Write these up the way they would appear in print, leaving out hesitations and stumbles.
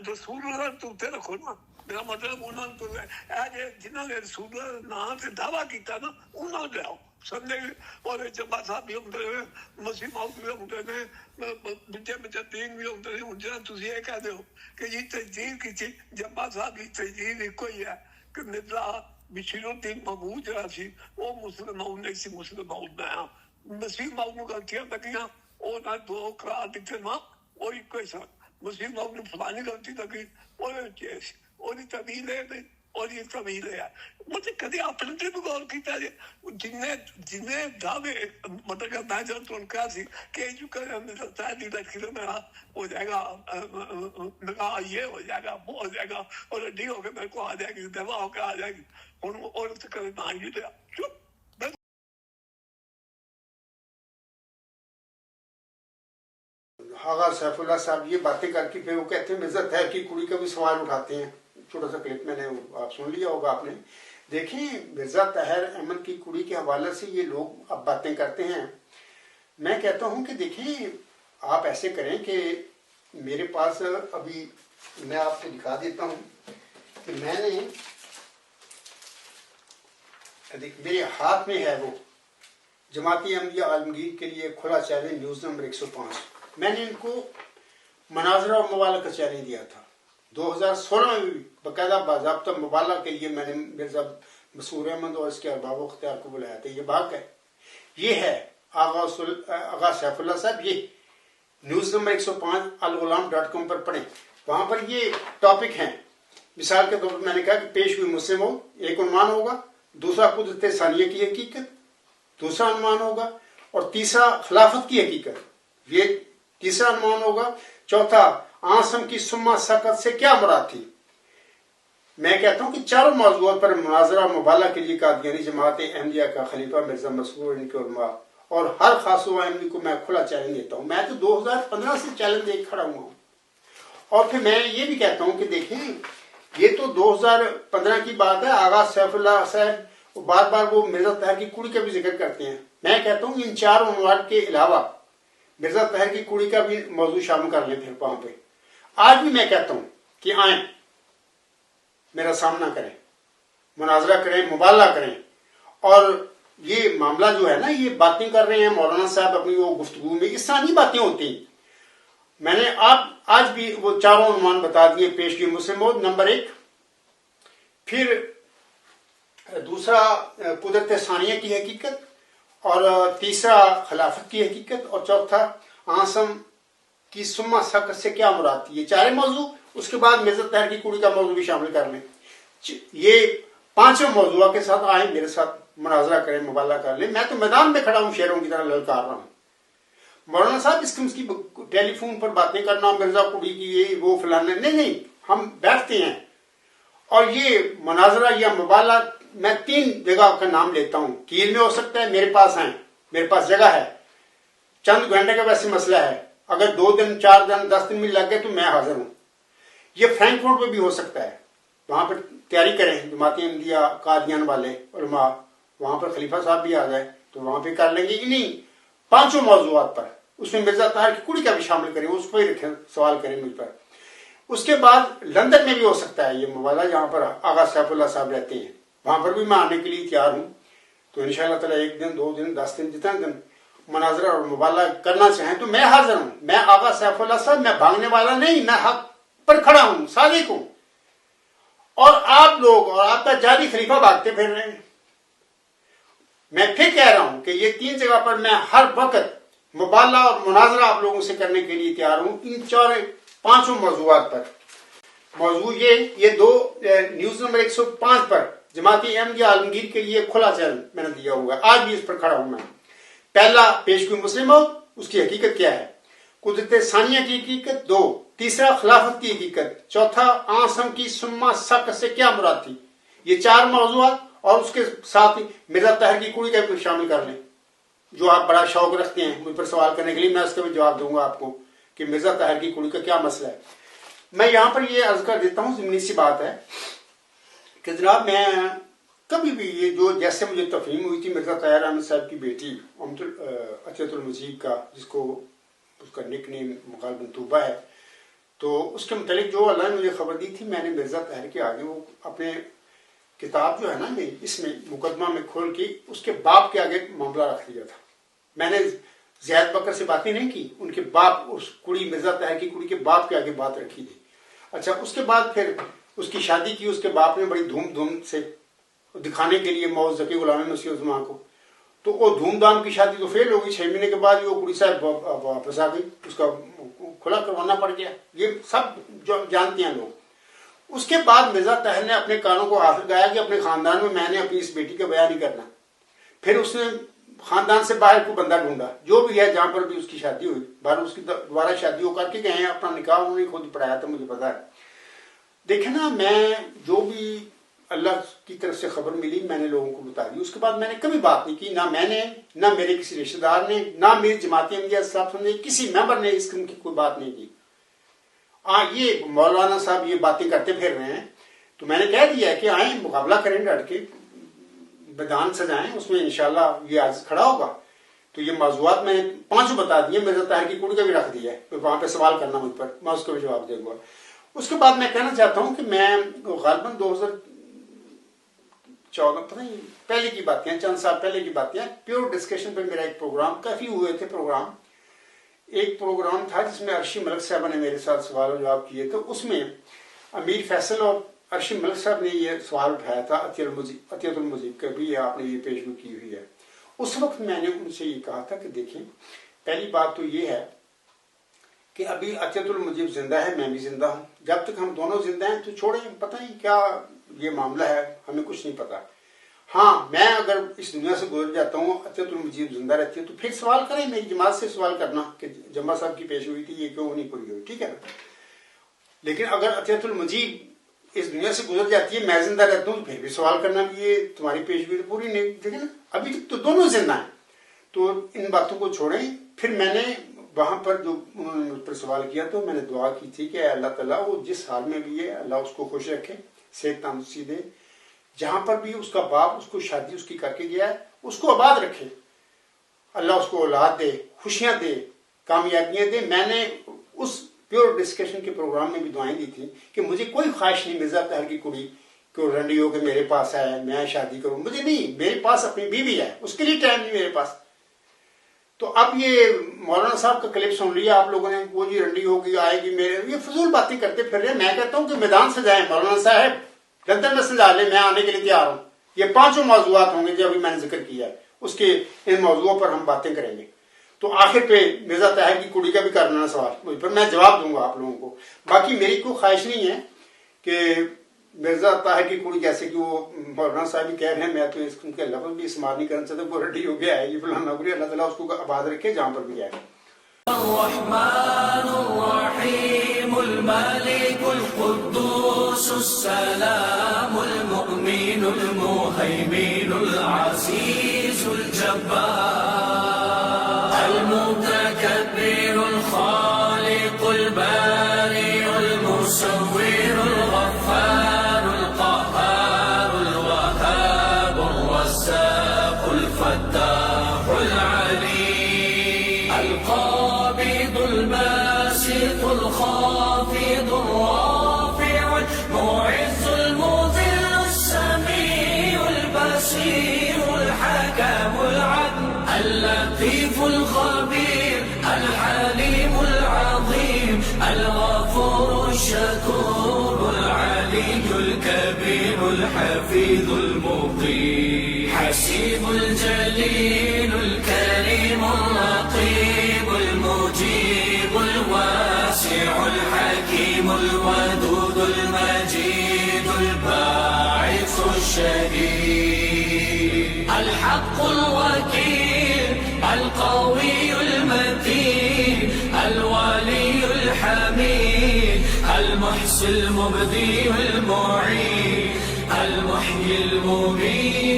رسول اللہ تو اتنے رکھو نا. میرا مطلب انہوں نے جنہوں نے رسول اللہ نام سے دعویٰ کیتا نا انہوں نے لیاؤ سمجھے. اور جمع صاحب بھی ہوتے ہیں, مسیح موت بھی ہوتے ہیں, بچے بچے دین بھی ہوتے ہیں. جہاں تھی یہ کہہ دو کہ یہ تجدید کی چیز جمع صاحب کی تجدید ایک ہی ہے کہ مرزا بشیر الدین محمود جہاں سی وہ مسلم موت نہیں سی, مسلم موت میں مسیح موت کو غلطیاں لگیاں وہ نہ دو قرار دیتے نا وہ ایک ہی سن. مسلم موت نے فلانی غلطی لگی وہ طویل ہے نہیں اور یہ طویل ہے. مجھے کدی اپنے تے بھی غور کیتا جی جنہیں دعوے مطلب کہ میں جب تو کہا سی کہ جو کہ لڑکی میں ہو جائے گا نکاح یہ ہو جائے گا وہ ہو جائے گا اور ریڈی ہو کے میرے کو آ جائے گی دوا ہو کے آ جائے گی اور کرے نہ یہ لیا چپ. آغا سیف اللہ صاحب یہ باتیں کر کے پھر وہ کہتے ہیں مرزا طاہر کی کڑی کا بھی سوال اٹھاتے ہیں. چھوٹا سا کلپ میں نے آپ سن لیا ہوگا آپ نے. دیکھیں مرزا طاہر احمد کی کڑی کے حوالے سے یہ لوگ اب باتیں کرتے ہیں. میں کہتا ہوں کہ دیکھیں آپ ایسے کریں کہ میرے پاس ابھی میں آپ کو دکھا دیتا ہوں کہ میں نے میرے ہاتھ میں ہے وہ جماعتی احمدیہ عالمگیر کے لیے کھلا چیلنج نیوز نمبر 105. میں نے ان کو مناظرہ اور مبالغہ کا چیلنج دیا تھا 2016 میں بھی باقاعدہ باضابطہ مبالغہ کے لیے میں نے مرزا مسرور احمد اور اس کے ارباب و اختیار کو بلایا تھا. یہ بات ہے, یہ ہے آغا سیف اللہ صاحب. یہ نیوز نمبر 105 الغلام.com پر پڑھیں, وہاں پر یہ ٹاپک ہیں. مثال کے طور پر میں نے کہا کہ پیش ہوئی مسلم ہو ایک عنوان ہوگا, دوسرا قدرت ثانیہ کی حقیقت دوسرا عنوان ہوگا, اور تیسرا خلافت کی حقیقت یہ تیسرا عنوان ہوگا, چوتھا آسم کی سما سقط سے کیا مراد تھی. میں کہتا ہوں کہ چاروں موضوعات پر مناظرہ مبالغہ کے لیے قادیانی جماعت احمدیہ کا خلیفہ مرزا مسرور ان کے علماء اور ہر خاص و احمدی کو میں کھلا چیلنج دیتا ہوں. میں تو 2015 سے چیلنج دے کھڑا ہوا ہوں. اور پھر میں یہ بھی کہتا ہوں کہ دیکھیں یہ تو 2015 کی بات ہے. آغا سیف اللہ صاحب بار بار وہ مرزا طاہر کی کڑی کا بھی ذکر کرتے ہیں. میں کہتا ہوں ان چار عنوان کے علاوہ مرزا طاہر کی کڑی کا بھی موضوع شامل کر لیں پھر وہاں پہ. آج بھی میں کہتا ہوں کہ آئیں میرا سامنا کریں, مناظرہ کریں, مبالغہ کریں. اور یہ معاملہ جو ہے نا یہ باتیں کر رہے ہیں مولانا صاحب اپنی وہ گفتگو میں, اس طرح نہیں باتیں ہوتی. میں نے آج بھی وہ چاروں عنوان بتا دیے. پیش کی مسلم موت نمبر 1, پھر دوسرا قدرت ثانیہ کی حقیقت, اور تیسرا خلافت کی حقیقت, اور چوتھا آسم کی سما سقط سے کیا مراد تھی. یہ چارے موضوع, اس کے بعد مرزا طاہر کی کڑی کا موضوع بھی شامل کر لیں. یہ پانچوں موضوعات کے ساتھ آئیں میرے ساتھ مناظرہ کریں, مبالغہ کر لیں. میں تو میدان میں کھڑا ہوں, شیروں کی طرح للکار رہا ہوں. مولانا صاحب اس کی ٹیلی فون پر باتیں کرنا مرزا کڑی کی یہ وہ فلانا نہیں, ہم بیٹھتے ہیں. اور یہ مناظرہ یا مبالغہ میں 3 جگہ کا نام لیتا ہوں. کیل میں ہو سکتا ہے, میرے پاس ہیں, میرے پاس جگہ ہے. چند گھنٹے کا ویسے مسئلہ ہے, اگر 2 دن 4 دن 10 دن بھی لگ گئے تو میں حاضر ہوں. یہ فرینکفورٹ پہ بھی ہو سکتا ہے, وہاں پر تیاری کریں جماعتی احمدیہ قادیان والے علماء, وہاں پر خلیفہ صاحب بھی آ جائے تو وہاں پہ کر لیں گے. انہیں 5 موضوعات پر, اس میں مرزا طاہر کی کڑی کا بھی شامل کریں, اس پہ رکھیں, سوال کریں مجھ پر. اس کے بعد لندن میں بھی ہو سکتا ہے یہ مبالغہ, جہاں پر آغا سیف اللہ صاحب رہتے ہیں, وہاں پر بھی میں آنے کے لیے تیار ہوں. تو انشاءاللہ تعالیٰ 1 دن 2 دن 10 دن جتنا دن مناظرہ اور مبالغہ کرنا چاہیں تو میں حاضر ہوں. میں آغا سیف اللہ صاحب, میں بھاگنے والا نہیں, میں حق پر کھڑا ہوں, صادق ہوں. اور آپ لوگ اور آپ کا جعلی خلیفہ بھاگتے پھر رہے ہیں. میں پھر کہہ رہا ہوں کہ یہ 3 جگہ پر میں ہر وقت مبالغہ اور مناظرہ آپ لوگوں سے کرنے کے لیے تیار ہوں, ان 4-5 موضوعات پر. موضوع یہ 2 نیوز نمبر 105 پر جماعتی احمدیہ عالمگیر کے لیے کھلا چیلنج میں نے دیا ہوا ہے. آج بھی اس پر کھڑا ہوں میں. پہلا پیش کوئی مسلم ہو اس کی حقیقت کیا ہے, قدرت ثانیہ کی حقیقت 2, تیسرا خلافت کی حقیقت, چوتھا آسم کی سما سقط سے کیا مراد تھی. یہ 4 موضوعات, اور اس کے ساتھ مرزا طاہر کی کڑی کا بھی شامل کر لیں. جو آپ بڑا شوق رکھتے ہیں مجھ پر سوال کرنے کے لیے, میں اس کا بھی جواب دوں گا آپ کو کہ مرزا طاہر کی کڑی کا کیا مسئلہ ہے. میں یہاں پر یہ عرض کر دیتا ہوں, ضمنی سی بات ہے کہ جناب میں کبھی بھی یہ جو جیسے مجھے تفہیم ہوئی تھی مرزا طاہر احمد صاحب کی بیٹی عطیت المجید کا, جس کو اس کا نک نیم غالباً طوبہ ہے, تو اس کے متعلق جو اللہ نے مجھے خبر دی تھی، میں نے مرزا طاہر کے آگے وہ اپنے کتاب جو ہے نا اس میں مقدمہ میں کھول کے اس کے باپ کے آگے معاملہ رکھ دیا تھا. میں نے زید بکر سے باتیں نہیں کی، ان کے باپ، اس کڑی مرزا طاہر کی کڑی کے باپ کے آگے بات رکھی تھی. اچھا، اس کے بعد پھر اس کی شادی کی اس کے باپ نے بڑی دھوم سے دکھانے کے لیے موز ذکی غلام مسیح الزمان کو. تو وہ دھوم دھام کی شادی تو فیل ہو گئی. 6 مہینے کے بعد وہ کڑی صاحب واپس آ گئی، اس کا کھلا کروانا پڑ گیا. یہ سب جو جانتے ہیں لوگ. اس کے بعد مرزا طاہر نے اپنے کانوں کو ہاتھ لگایا کہ اپنے خاندان میں نے اپنی اس بیٹی کا بیاہ نہیں کرنا. پھر اس نے خاندان سے باہر کو بندہ ڈھونڈا، جو بھی ہے جہاں پر بھی اس کی شادی ہوئی، باہر اس کی دوبارہ شادی ہو کر کے گئے ہیں. اپنا نکاح انہوں نے خود پڑھایا تھا، مجھے پتا ہے. دیکھیں نا، میں جو بھی اللہ کی طرف سے خبر ملی میں نے لوگوں کو بتا دی. اس کے بعد میں نے کبھی بات نہیں کی، نہ میں نے، نہ میرے کسی رشتہ دار نے، نہ میری جماعتی انبیاء صاحب نے، کسی ممبر نے اس قسم کی کوئی بات نہیں کی. یہ مولانا صاحب یہ باتیں کرتے پھر رہے ہیں، تو میں نے کہہ دیا کہ آئیں مقابلہ کریں، ڈٹ کے میدان سجائیں، اس میں انشاءاللہ یہ عرض کھڑا ہوگا. تو یہ موضوعات میں 5 بتا دیے، مرزا طاہر کی کڑی کا بھی رکھ دیا ہے، وہاں پہ سوال کرنا مجھ پر، میں اس کو بھی جواب دے گا. اس کے بعد میں کہنا چاہتا ہوں کہ میں غالباً 2014 پتہ نہیں پہلے کی باتیں، چند سال پہلے کی باتیں، پیور ڈسکشن پہ میرا ایک پروگرام، کافی ہوئے تھے پروگرام. ایک پروگرام تھا جس میں عرشی ملک صاحبہ نے میرے ساتھ سوال و جواب کیے. تو اس میں امیر فیصل اور عرشی ملک صاحب نے یہ سوال اٹھایا تھا عطیت المجیب کا بھی، آپ نے یہ پیش گوئی کی ہوئی ہے. اس وقت میں نے ان سے یہ کہا تھا کہ دیکھیں، پہلی بات تو یہ ہے کہ ابھی عطیت المجیب زندہ ہے، میں بھی زندہ ہوں. جب تک ہم دونوں زندہ ہیں تو چھوڑیں، پتہ نہیں کیا یہ معاملہ ہے، ہمیں کچھ نہیں پتا. ہاں، میں اگر اس دنیا سے گزر جاتا ہوں، عطیت المجیب زندہ رہتی ہے، تو پھر سوال کریں، میری جماعت سے سوال کرنا کہ جمعہ صاحب کی پیش ہوئی تھی، یہ کیوں نہیں پوری ہوئی، ٹھیک ہے نا. لیکن اگر عطیت المجیب اس دنیا سے گزر جاتی ہے، میں زندہ رہتا ہوں، تو پھر بھی سوال کرنا کہ یہ تمہاری پیش ہوئی تو پوری نہیں. ٹھیک ہے نا، ابھی تو دونوں زندہ ہیں. تو ان باتوں کو چھوڑیں. پھر میں نے وہاں پر جو انہوں نے مجھ پر سوال کیا تو میں نے دعا کی تھی کہ اللہ تعالیٰ وہ جس حال میں بھی ہے، اللہ اس کو خوش رکھے، صحت تندرستی دے. جہاں پر بھی اس کا باپ اس کو شادی اس کی کر کے گیا ہے، اس کو آباد رکھے، اللہ اس کو اولاد دے، خوشیاں دے، کامیابیاں دے. میں نے اس پیور ڈسکشن کے پروگرام میں بھی دعائیں دی تھی کہ مجھے کوئی خواہش نہیں مرزا طاہر کی کڑی کو رنڈی ہو کے میرے پاس آئے، میں شادی کروں، مجھے نہیں. میرے پاس اپنی بیوی ہے، اس کے لیے ٹائم نہیں میرے پاس. تو اب یہ مولانا صاحب کا کلپ سن لیا آپ لوگوں نے، وہ جی رنڈی ہوگی آئے گی، میرے یہ فضول باتیں کرتے پھر رہے. میں کہتا ہوں کہ میدان سجائیں مولانا صاحب، لندن میں سجا لیں، میں آنے کے لیے تیار ہوں. یہ 5 موضوعات ہوں گے جو ابھی میں نے ذکر کیا ہے، اس کے ان موضوعوں پر ہم باتیں کریں گے. تو آخر پہ مرزا طاہر کی کڑی کا بھی کرنا سوال مجھ پر، میں جواب دوں گا آپ لوگوں کو. باقی میری کوئی خواہش نہیں ہے کہ مرزا طاہر کی کڑی، جیسے کہ وہ مولانا صاحب بھی کہہ رہے ہیں، میں تو اس کے لفظ بھی استعمال نہیں کرنا چاہتا، وہ ریڈی ہو گیا ہے، یہ فلانا نوکری، اللہ تعالیٰ اس کو آباد رکھے جہاں پر بھی ہے. الرحمن الرحیم الملک القدوس السلام المؤمن المهيمن العزيز الجبار المتكبر الخالق البارئ المصور الغفار القهار الوهاب الرزاق الفتاح العليم القابض الباسط الخافض الرافع المعز المذل السميع البصير الحكم العدل اللطيف الخبير الحليم العظيم الغفور الشكور العلي الكبير الحفيظ المقيم حسيب الجليل الكريم الرقيب المجيب الواسع الحكيم الودود المجيد الباعث الشهيد الحق الوكيل القوي المتين الولي الحميد المحصي المبدي المعيد المحيي المميت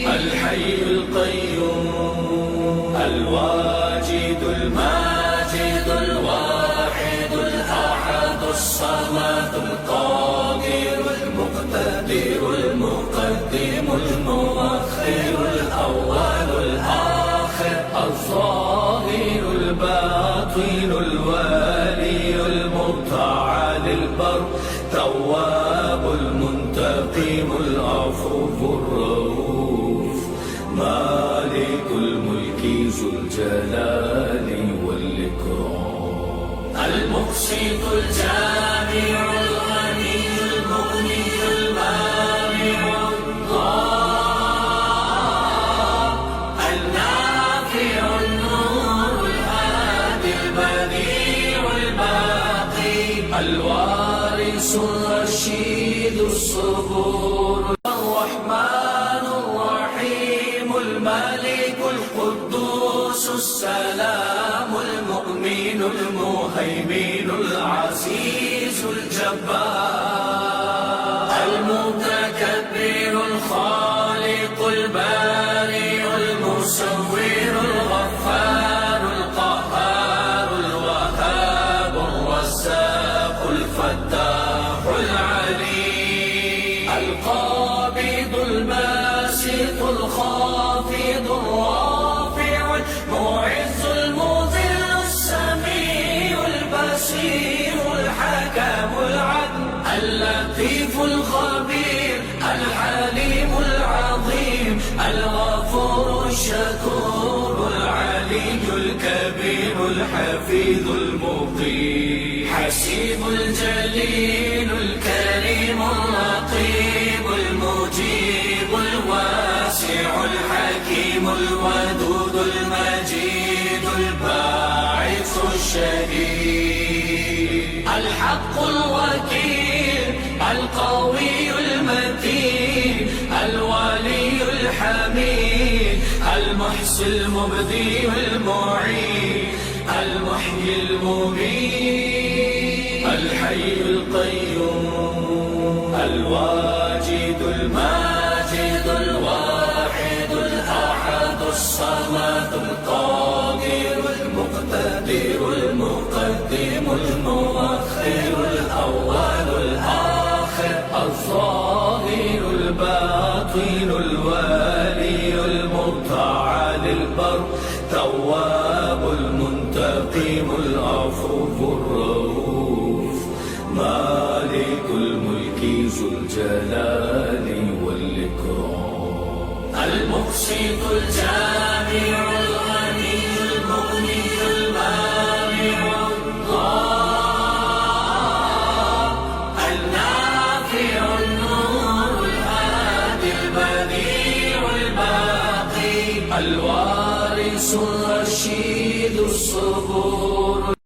الحي القيوم الواجد الماجد الواحد الأحد الصمد القادر المقتدر المقدم المؤخر الأول الآخر الظاهر الباطن الوالي المبين المتعالي البر، تواب المنتقم العفو الرؤوف، مالك الملك ذو الجلال والإكرام، المقسط الجامع الغني المغني المانع الضار، النافع النور الهادي البديع الباقي، الوارث الرشيد الصبور، الرحمن الرحيم الملك القدوس السلام المؤمن المهيمن العزيز الجبار، المتكبر الخالق البارئ المصور الغفار القهار الوهاب الرزاق الفتاح العليم، القابض الباسط الخافض الرافع المعز المذل السميع البصير الحكم العدل، اللطيف الخبير الحليم العظيم، الغفور الشكور العلي الكبير الحفيظ المقيم، حسيب الجليل الكريم الرقيب المجيب الواسع الحكيم الودود المجيد الباعث الشهيد، الحق الوكيل القوي المتين، الولي الحميد، المحصي المبدي المعين، المحيي المميت، الحي القيوم، الواجد الماجد الواحد الأحد الصمد القادر المقتدر المقدم المؤخر الأول الآخر الظاهر الباطن الوالي المتعالي البر، تواب المنتقم العفو الرؤوف، مالك الملك ذو الجلال والإكرام، المقسط الجامع الغني المغني المانع الضار، النافع النور الهادي البديع الباقي، الوارث الرشيد الصبور.